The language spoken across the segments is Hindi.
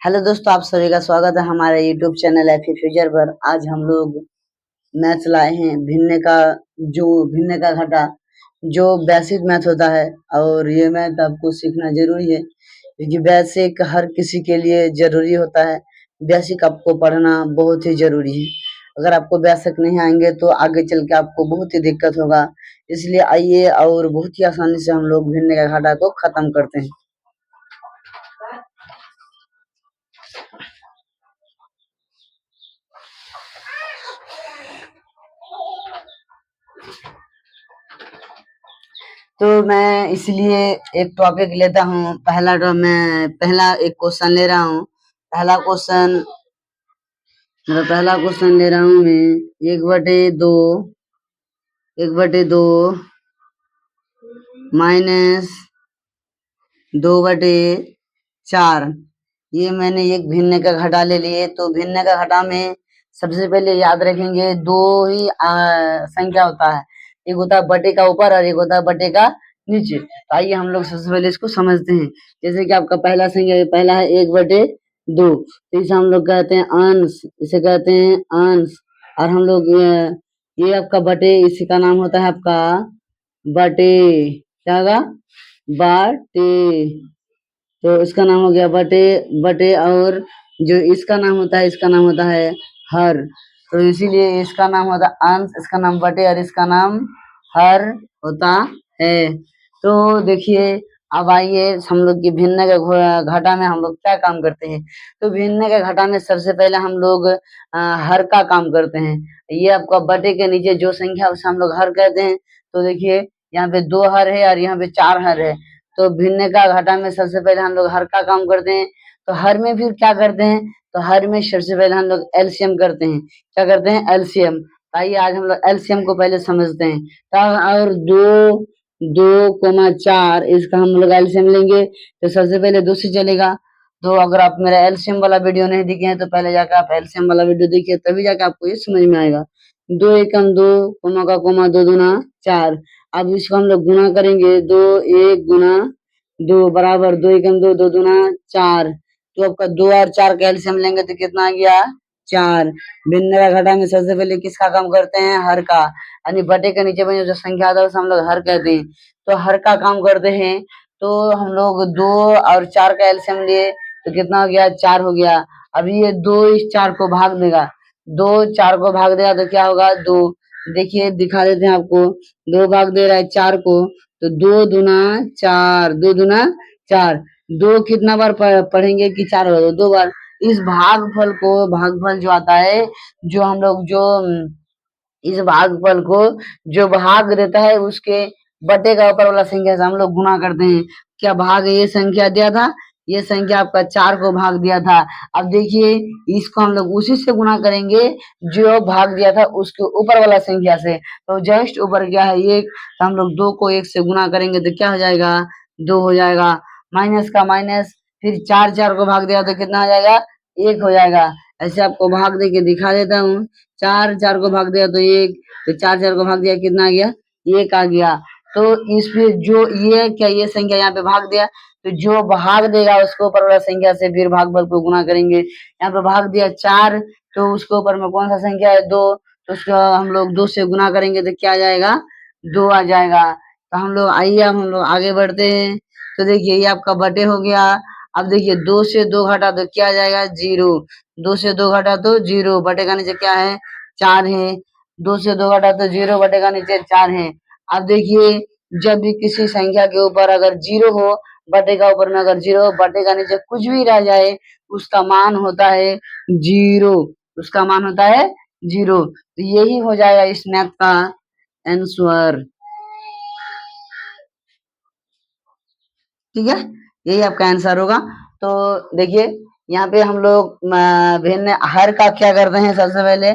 हेलो दोस्तों, आप सभी का स्वागत है हमारे यूट्यूब चैनल एफी फ्यूचर पर। आज हम लोग मैथ लाए हैं भिन्न का घटा, जो बेसिक मैथ होता है। और ये मैथ आपको सीखना जरूरी है क्योंकि बेसिक हर किसी के लिए जरूरी होता है। बेसिक आपको पढ़ना बहुत ही जरूरी है। अगर आपको बेसिक नहीं आएंगे तो आगे चल के आपको बहुत ही दिक्कत होगा। इसलिए आइए और बहुत ही आसानी से हम लोग भिन्न का घटा को खत्म करते हैं। तो मैं इसलिए एक टॉपिक लेता हूँ। पहला एक क्वेश्चन ले रहा हूँ। पहला क्वेश्चन ले रहा हूँ मैं 1/2 माइनस 2/4। ये मैंने एक भिन्न का घटा ले लिए। तो भिन्न का घटा में सबसे पहले याद रखेंगे दो ही संख्या होता है। एक होता है बटे का ऊपर और एक होता है बटे का नीचे। तो आइए हम लोग सबसे पहले इसको समझते हैं। जैसे कि आपका पहला है 1/2। तो इसे हम लोग कहते हैं अंश, इसे कहते हैं अंश। और हम लोग ये आपका बटे, इसी का नाम होता है आपका बटे। क्या होगा? बटे। तो इसका नाम हो गया बटे बटे। और जो इसका नाम होता है, इसका नाम होता है हर। तो इसीलिए इसका नाम होता है अंश, इसका नाम बटे और इसका नाम हर होता है। तो देखिए, अब आइए हम लोग की भिन्न का घटा में हम लोग क्या काम करते हैं। तो भिन्न का घटा में सबसे पहले हम लोग हर का काम करते हैं। ये आपका बटे के नीचे जो संख्या उसे हम लोग हर कहते हैं। तो देखिए, यहाँ पे 2 हर है और यहाँ पे 4 हर है। तो भिन्न का घटा में सबसे पहले हम लोग हर का काम करते हैं। तो हर में फिर क्या करते हैं? तो हर में सबसे पहले हम लोग एलसीएम करते हैं। क्या करते हैं? एलसीएम। आइए आज हम लोग एलसीएम को पहले समझते हैं। तो और 2 4 इसका हम लोग एलसीएम लेंगे। तो सबसे पहले 2 से चलेगा। तो अगर आप मेरा एलसीएम वाला वीडियो नहीं देखे हैं तो पहले जाकर आप एलसीएम वाला वीडियो देखिए, तभी जाकर आपको ये समझ में आएगा। 2 एकम 2, कोमा का कोमा 2 दूना 4। अब इसको हम लोग गुना करेंगे। 2 1 गुना 2 बराबर 2 एकम 2, 2 दूना 4। तो आपका 2 और 4 का एलसीएम लेंगे तो कितना आ गया? 4। भिन्न का घटा में सबसे पहले किसका काम करते हैं? हर का। यानी बटे के नीचे में जो संख्या आता है उसे हम लोग हर कहते हैं। तो हर का काम करते हैं। तो हम लोग 2 और 4 का एलसीएम लिए तो कितना हो गया? 4 हो गया। अभी ये 2 इस 4 को भाग देगा। 2 4 को भाग देगा तो क्या होगा? 2। देखिए दिखा देते हैं आपको। 2 भाग दे रहा है 4 को, तो 2 दूना 4, 2 दूना 4। 2 कितना बार पढ़ेंगे कि 4 बार? 2 बार। इस भागफल जो आता है, जो हम लोग इस भागफल को जो भाग देता है उसके बटे का ऊपर वाला संख्या से हम लोग गुना करते हैं। क्या भाग ये संख्या दिया था? ये संख्या आपका 4 को भाग दिया था। अब देखिए, इसको हम लोग उसी से गुना करेंगे जो भाग दिया था उसके ऊपर वाला संख्या से। तो जस्ट ऊपर क्या है? 1। तो हम लोग 2 को 1 से गुना करेंगे तो क्या हो जाएगा? 2 हो जाएगा। माइनस का माइनस, फिर 4 4 को भाग दिया तो कितना हो जाएगा? 1 हो जाएगा। ऐसे आपको भाग दे के दिखा देता हूँ। 4 4 को भाग दिया तो 1, तो 4 4 को भाग दिया कितना आ गया? 1 आ गया। तो इस पे जो ये संख्या यहाँ पे भाग दिया, तो जो भाग देगा उसको ऊपर वाला संख्या से फिर भागफल को गुना करेंगे। यहाँ पे भाग दिया 4, तो उसके ऊपर में कौन सा संख्या है? 2। तो उसको हम लोग 2 से गुना करेंगे तो क्या आ जाएगा? 2 आ जाएगा। तो हम लोग आइए हम लोग आगे बढ़ते हैं। तो देखिए, ये आपका बटे हो गया। अब देखिए, 2 से 2 घटा तो क्या आ जाएगा? 0। 2 से 2 घटा तो 0। बटे का नीचे क्या है? 4 है। 2 से 2 घटा तो 0, बटे का नीचे 4 है। अब देखिए, जब भी किसी संख्या के ऊपर अगर 0 हो, बटे का ऊपर में अगर 0 हो, बटे का नीचे कुछ भी रह जाए, उसका मान होता है 0। उसका मान होता है 0। तो यही हो जाएगा इस मैथ का आंसर। ठीक है, यही आपका आंसर होगा। तो देखिए, यहाँ पे हम लोग भिन्न हर का क्या करते हैं? सबसे पहले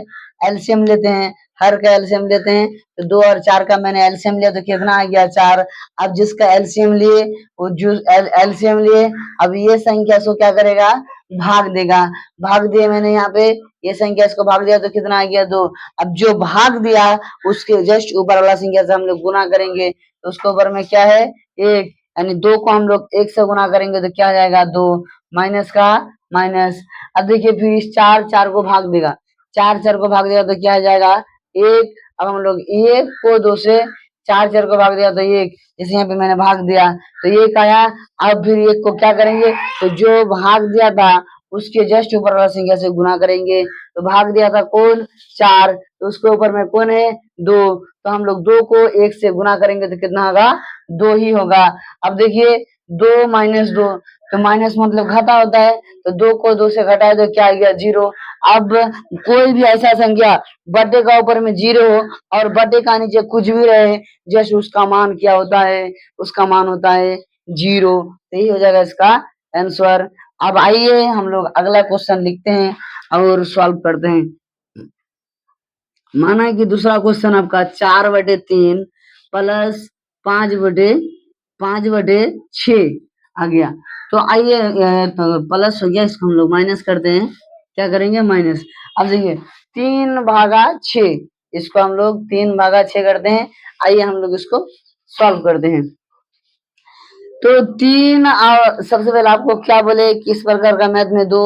एलसीएम लेते हैं। हर का एलसीएम लेते हैं। तो 2 और 4 का मैंने एलसीएम लिया तो कितना आ गया? 4। अब जिसका एलसीएम लिए वो जो एलसीएम लिए, अब ये संख्या इसको क्या करेगा? भाग देगा। भाग दिए मैंने यहाँ पे, ये संख्या इसको भाग दिया तो कितना आ गया? 2। अब जो भाग दिया उसके जस्ट ऊपर वाला संख्या से हम लोग गुना करेंगे तो उसके ऊपर में क्या है? 1। यानी 2 को हम लोग 1 से गुना करेंगे तो क्या आ जाएगा? 2। माइनस का माइनस। अब देखिए फिर इस 4 को भाग देगा, 4 को भाग देगा तो क्या आ जाएगा 1। अब हम लोग 1 को 2 से 4 को भाग दिया तो 1, जैसे यहाँ पे मैंने भाग दिया तो 1 आया। अब फिर 1 को क्या करेंगे, तो जो भाग दिया था उसके जस्ट ऊपर वाला संख्या से गुना करेंगे। तो भाग दिया था कौन 4, तो उसके ऊपर में कौन है 2, तो हम लोग 2 को 1 से गुना करेंगे तो कितना होगा 2 ही होगा। अब देखिए 2 माइनस 2, तो माइनस मतलब घटा होता है, तो 2 को 2 से घटाए तो क्या आ गया 0। अब कोई भी ऐसा संख्या बटे का ऊपर में 0 हो और बटे का नीचे कुछ भी रहे, जस्ट उसका मान क्या होता है, उसका मान होता है 0। तो यही हो जाएगा इसका आंसर। अब आइए हम लोग अगला क्वेश्चन लिखते हैं और सॉल्व करते हैं। माना कि दूसरा क्वेश्चन आपका 4/3 प्लस 5/6 आ गया। तो आइए तो प्लस हो गया, इसको हम लोग माइनस करते हैं। क्या करेंगे माइनस। अब देखिए 3/6, इसको हम लोग 3/6 करते हैं। आइए हम लोग इसको सॉल्व करते हैं। तो 3 और सबसे पहले आपको क्या बोले कि इस प्रकार का मैथ में 2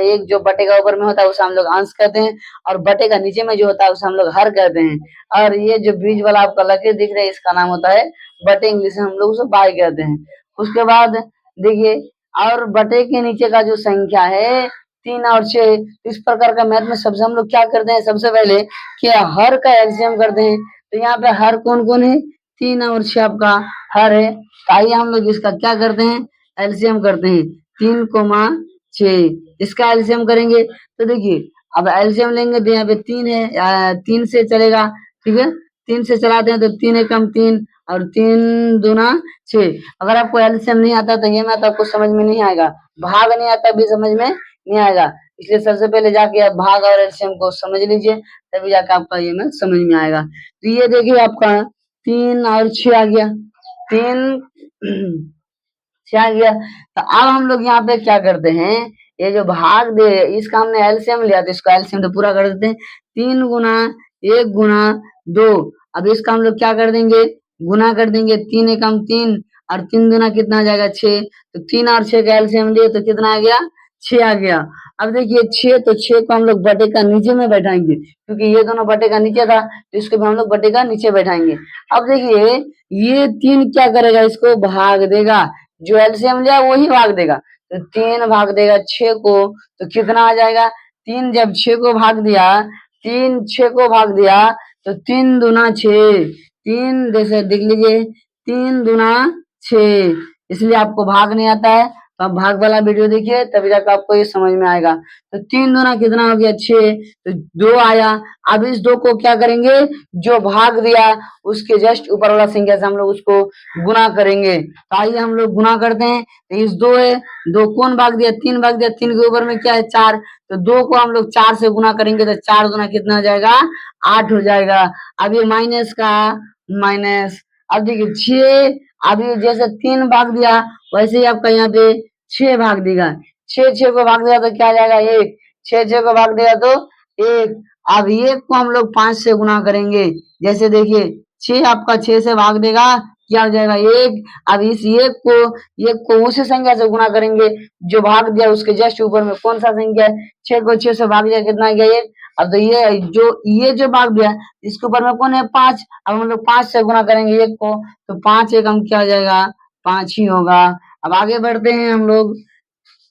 1 जो बटे का ऊपर में होता है उसे हम लोग अंश कहते हैं, और बटे का नीचे में जो होता है उसे हम लोग हर कहते हैं। और ये जो बीच वाला आपका लकीर दिख रहा है इसका नाम होता है बटे, इंग्लिश में हम लोग उसे बाय कहते हैं। उसके बाद देखिए और बटे के नीचे का जो संख्या है 3 और 6, इस प्रकार का मैथ में सबसे हम लोग क्या करते हैं, सबसे पहले कि हर का एलसीएम करते हैं। तो यहाँ पे हर कौन कौन है, 3 और 6 आपका हर है। तो आइए हम लोग इसका क्या करते हैं, एलसीएम करते हैं। 3,6 इसका एलसीएम करेंगे तो देखिए अब एलसीएम लेंगे तो यहाँ पे 3 है, 3 से चलेगा, ठीक है। 3 से चलाते हैं तो 3 एकम 3 और 3 दूना 6। अगर आपको एलसीएम नहीं आता तो ये मैथ आपको समझ में नहीं आएगा, भाग नहीं आता भी समझ में नहीं आएगा। इसलिए सबसे पहले जाके आप भाग और एलसीएम को समझ लीजिए, तभी जाके आपका ये मैथ समझ में आएगा। तो ये देखिए आपका 3 और 6 आ गया, 3 6 आ गया। तो अब हम लोग यहाँ पे क्या करते हैं, ये जो भाग दे इसका हमने एलसीएम लिया तो इसका एलसीएम तो पूरा कर देते हैं। 3 गुना 1 गुना 2, अब इसका हम लोग क्या कर देंगे, गुना कर देंगे। 3 एकम 3 और 3 दूना कितना आ जाएगा 6, तो 3 और 6 का एलसीएम लिए तो कितना आ गया 6 आ गया। अब देखिए 6, तो 6 को हम लोग बटे का नीचे में बैठाएंगे, क्योंकि ये दोनों बटे का नीचे था तो इसको भी हम लोग बटे का नीचे बैठाएंगे। अब देखिए ये 3 क्या करेगा, इसको भाग देगा, जो एलसीएम लिया वही भाग देगा। तो 3 भाग देगा 6 को, तो कितना आ जाएगा, 3 जब 6 को भाग दिया, 3 6 को भाग दिया तो 3 दूना 6, 3 जैसे देख लीजिए 3 दूना 6, इसलिए आपको भाग नहीं आता है तो आप भाग वाला वीडियो देखिए तभी तक आपको ये समझ में आएगा। तो 3 दूना कितना हो गया 6, तो 2 आया। अब इस 2 को क्या करेंगे, जो भाग दिया उसके जस्ट ऊपर वाला संख्या से हम लोग उसको गुना करेंगे। तो आइए हम लोग गुना करते हैं। तो इस 2 है, 2 कौन भाग दिया 3 भाग दिया, 3 के ऊपर में क्या है 4, तो 2 को हम लोग 4 से गुना करेंगे तो 4 गुना कितना हो जाएगा 8 हो जाएगा। अब ये माइनस का माइनस। अब देखिए 6, अभी जैसे 3 भाग दिया वैसे ही आपका यहाँ पे 6 भाग देगा, 6 को भाग दिया तो क्या आ जाएगा 1, 6 को भाग देगा तो 1। अब 1 को हम लोग 5 से गुना करेंगे, जैसे देखिए 6 आपका 6 से भाग देगा क्या हो जाएगा 1। अब इस 1 को उसी संख्या से गुना करेंगे जो भाग दिया उसके जस्ट ऊपर में कौन सा संख्या है, 6 को 6 से भाग दिया कितना आ गया 1। अब तो ये जो भाग दिया इसके ऊपर में कौन है 5, अब हम लोग 5 से गुना करेंगे 1 को, तो 5 एकम क्या हो जाएगा 5 ही होगा। अब आगे बढ़ते हैं हम लोग।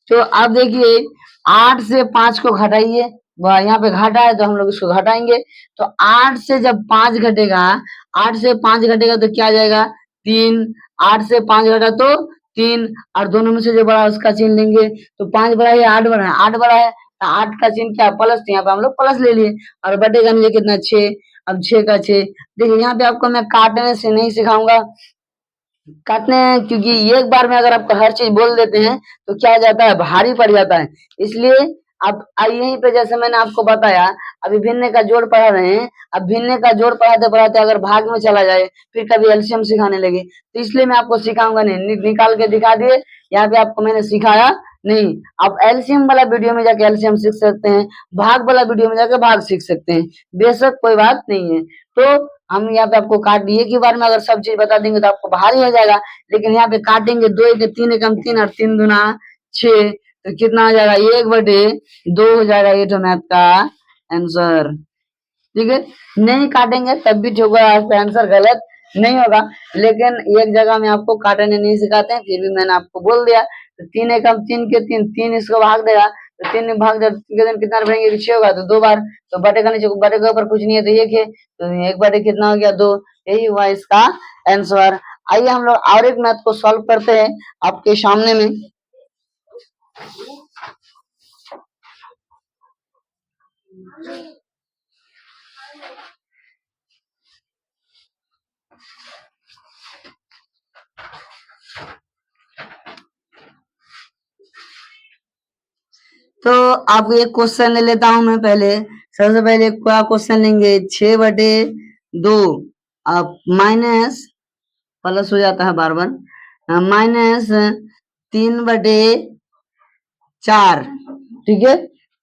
तो अब देखिए 8 से 5 को घटाइए, यहाँ पे घटा है तो हम लोग इसको घटाएंगे। तो 8 से जब 5 घटेगा, 8 से 5 घटेगा तो क्या आ जाएगा 3, 8 से 5 घटा तो 3, और दोनों में से जो बड़ा है उसका चिन्ह लेंगे। तो 5 बड़ा है 8 बड़ा है, 8 बड़ा है तो 8 का चिन्ह क्या प्लस, तो यहाँ पे हम लोग प्लस ले लिए, और बटे का नीचे कितना 6, अब 6 का 6। देखिए यहाँ पे आपको मैं काटने से नहीं सिखाऊंगा, काटने हैं, क्योंकि एक बार में अगर आपको हर चीज बोल देते हैं तो क्या हो जाता है भारी पड़ जाता है। इसलिए अब यहीं पे जैसे मैंने आपको बताया अभी भिन्न का जोड़ पढ़ा रहे हैं, अब भिन्न का जोड़ पढ़ाते पढ़ाते अगर भाग में चला जाए फिर कभी एलसीएम सिखाने लगे तो इसलिए मैं आपको सिखाऊंगा नहीं, निकाल के दिखा दिए, यहाँ पे आपको मैंने सिखाया नहीं। आप एलसीएम वाला वीडियो में जाके एलसीएम सीख सकते हैं, भाग वाला वीडियो में जाके भाग सीख सकते हैं, बेशक कोई बात नहीं है। तो हम यहाँ पे आपको काट दिए कि बार में अगर सब चीज बता देंगे तो आपको भारी हो जाएगा, लेकिन यहाँ पे काटेंगे 2 1 3 एकम 3 और 3 दूना 6, तो कितना आ जाएगा 1/2 हो जाएगा ये तो मैथ का आंसर। ठीक है, नहीं काटेंगे तब भी ठीक होगा, आपका आंसर गलत नहीं होगा, लेकिन एक जगह में आपको काटने नहीं सिखाते हैं, फिर भी मैंने आपको बोल दिया। तो 3 एकम 3 के 3, 3 इसको भाग देगा, तो 3 भाग दे 3 के दिन कितना बढ़ेंगे 6 होगा, तो 2 बार, तो बटे का नीचे बटे के ऊपर कुछ नहीं है तो 1 है, तो 1/2 कितना हो गया 2, यही हुआ इसका आंसर। आइए हम लोग और एक मैथ को सॉल्व करते हैं आपके सामने में। तो आप एक क्वेश्चन ले लेता हूं मैं पहले। सबसे पहले क्या क्वेश्चन लेंगे, 6/2 आप माइनस प्लस हो जाता है बार बार, माइनस 3/4, ठीक है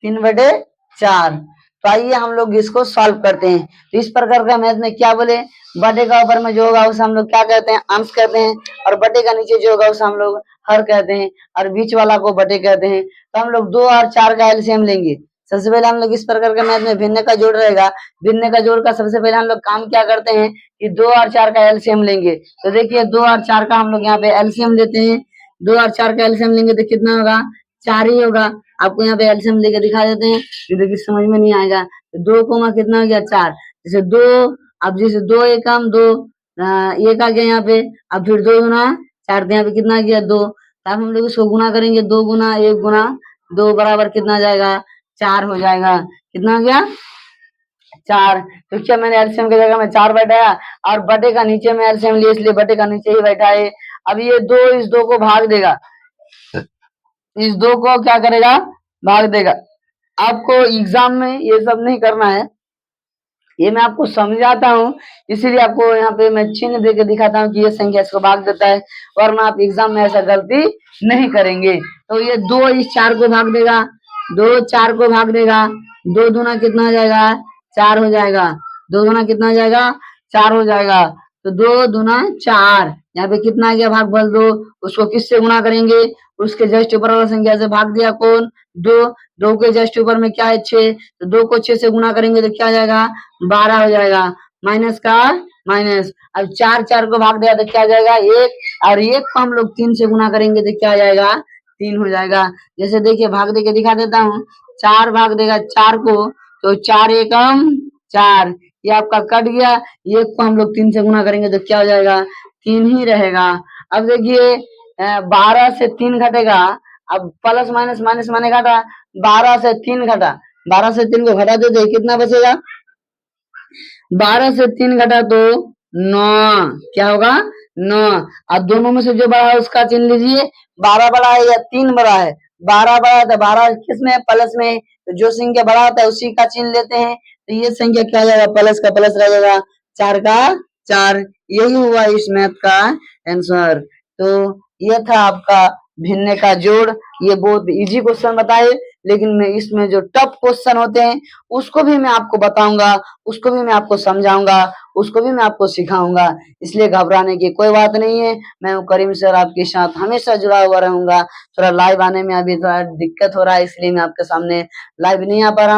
3/4। तो आइए हम लोग इसको सॉल्व करते हैं। तो इस प्रकार का मैथ में क्या बोले, बटे का ऊपर में जो होगा उसे हम लोग क्या कहते हैं, अंश कहते हैं, और बटे का नीचे जो होगा उसे हम लोग हर कहते हैं, और बीच वाला को बटे कहते हैं। तो हम लोग 2 और 4 का एलसीएम लेंगे। सबसे पहले हम लोग इस प्रकार के मैथ में भिन्न का जोड़ रहेगा, भिन्न का जोड़ का सबसे पहले हम लोग काम क्या करते हैं कि 2 और 4 का एलसीएम लेंगे। तो देखिए 2 और 4 का हम लोग यहाँ पे एलसीएम लेते हैं। 2 और 4 का एलसीएम लेंगे तो कितना होगा, 4 ही होगा। आपको यहाँ पे एलसीएम लेके दिखा देते हैं, ये देखिए समझ में नहीं आएगा। तो 2 कोमा कितना हो गया 4, जैसे 2, अब जैसे 2 एकम 2, 1 आ गया यहाँ पे, अब फिर 2 गुना 4, तो यहाँ पे कितना आ गया 2। अब हम लोग इसको गुना करेंगे, 2 गुना 1 गुना 2 बराबर कितना आ जाएगा 4 हो जाएगा। कितना हो गया 4। तो क्या मैंने एलसीएम की जगह में 4 बैठाया, और बटे का नीचे में एलसीएम लिए इसलिए बटे का नीचे ही बैठा है। अब ये 2 इस 2 को भाग देगा, इस 2 को क्या करेगा भाग देगा। आपको एग्जाम में ये सब नहीं करना है, ये मैं आपको समझाता हूँ, इसीलिए आपको यहाँ पे मैं चिन्ह देके दिखाता हूँ कि ये संख्या इसको भाग देता है, वरना आप एग्जाम में ऐसा गलती नहीं करेंगे। तो ये 2 इस 4 को भाग देगा, 2 4 को भाग देगा, 2 दूना कितना हो जाएगा 4 हो जाएगा, 2 दूना कितना हो जाएगा 4 हो जाएगा। तो 2 दूना 4, यहाँ पे कितना आ गया भाग फल 2, उसको किससे गुना करेंगे, उसके जस्ट ऊपर वाला संख्या से भाग दिया कौन 2, 2 के जस्ट ऊपर में क्या है 6, तो 2 को 6 से गुना करेंगे तो क्या आ जाएगा 12 हो जाएगा, माइनस का माइनस। अब 4 4 को भाग दिया तो क्या आ जाएगा 1, और 1 को हम लोग 3 से गुना करेंगे तो क्या आ जाएगा 3 हो जाएगा। जैसे देखिए भाग दे के दिखा देता हूँ, 4 भाग देगा 4 को, तो 4 एकम 4, ये आपका कट गया। 1 को हम लोग 3 से गुना करेंगे तो क्या हो जाएगा 3 ही रहेगा। अब देखिए 12 से 3 घटेगा, अब प्लस माइनस माइनस माने घटा, 12 से 3 घटा, 12 से 3 को घटा दे तो कितना बचेगा, 12 से 3 घटा तो 9, क्या होगा 9। अब दोनों में से जो बड़ा है उसका चिन्ह लीजिए, 12 बड़ा है या 3 बड़ा है, 12 बड़ा है तो 12 किस में है प्लस में, तो जो संख्या बड़ा होता है उसी का चिन्ह लेते हैं। तो ये संख्या क्या हो जाएगा प्लस का प्लस रह जाएगा, 4 का 4। यही हुआ इस मैथ का आंसर। तो ये था आपका भिन्न का जोड़। ये बहुत इजी क्वेश्चन बताए, लेकिन मैं इसमें जो टफ क्वेश्चन होते हैं उसको भी मैं आपको बताऊंगा, उसको भी मैं आपको समझाऊंगा, उसको भी मैं आपको सिखाऊंगा। इसलिए घबराने की कोई बात नहीं है, मैं हूं करीम सर आपके साथ हमेशा जुड़ा हुआ रहूंगा। थोड़ा लाइव आने में अभी थोड़ा दिक्कत हो रहा है, इसलिए मैं आपके सामने लाइव नहीं आ पा रहा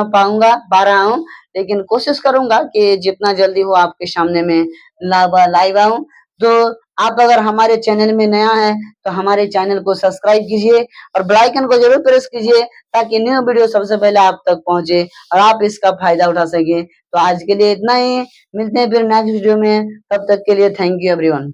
हूँ, लेकिन कोशिश करूंगा कि जितना जल्दी हो आपके सामने में लाइव आऊं। तो आप अगर हमारे चैनल में नया है तो हमारे चैनल को सब्सक्राइब कीजिए और बेल आइकन को जरूर प्रेस कीजिए, ताकि न्यू वीडियो सबसे पहले आप तक पहुंचे और आप इसका फायदा उठा सके। तो आज के लिए इतना ही, मिलते हैं फिर नेक्स्ट वीडियो में, तब तक के लिए थैंक यू एवरीवन।